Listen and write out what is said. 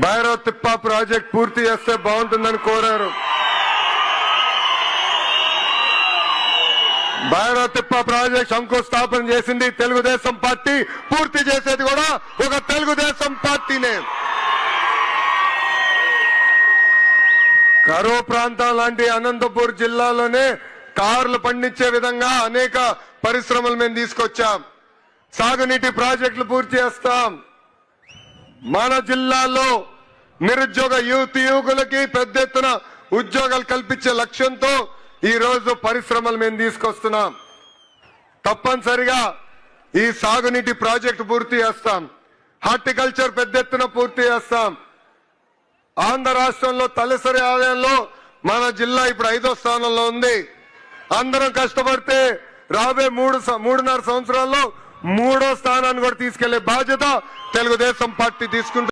భైరవ తిప్ప ప్రాజెక్ట్ పూర్తి చేస్తే బాగుంటుందని కోరారు. భైరవ తిప్ప ప్రాజెక్ట్ శంకుస్థాపన చేసింది తెలుగుదేశం పార్టీ, పూర్తి చేసేది కూడా ఒక తెలుగుదేశం పార్టీనే. కరువు ప్రాంతం లాంటి అనంతపూర్ జిల్లాలోనే కార్లు పండించే విధంగా అనేక పరిశ్రమలు మేము తీసుకొచ్చాం. సాగునీటి ప్రాజెక్టులు పూర్తి చేస్తాం. మన జిల్లాలో నిరుద్యోగ యువకులకి పెద్ద ఎత్తున ఉద్యోగాలు కల్పించే లక్ష్యంతో ఈ రోజు పరిశ్రమలు మేము తీసుకొస్తున్నాం. తప్పనిసరిగా ఈ సాగునీటి ప్రాజెక్టు పూర్తి చేస్తాం. హార్టికల్చర్ పెద్ద ఎత్తున పూర్తి చేస్తాం. ఆంధ్ర రాష్ట్రంలో తలసరి ఆదాయంలో మన జిల్లా ఇప్పుడు 5వ స్థానంలో ఉంది. అందరం కష్టపడితే రాబోయే 3.5 సంవత్సరాల్లో 3వ స్థానాన్ని కూడా తీసుకెళ్లే బాధ్యత తెలుగుదేశం పార్టీ తీసుకుంటుంది.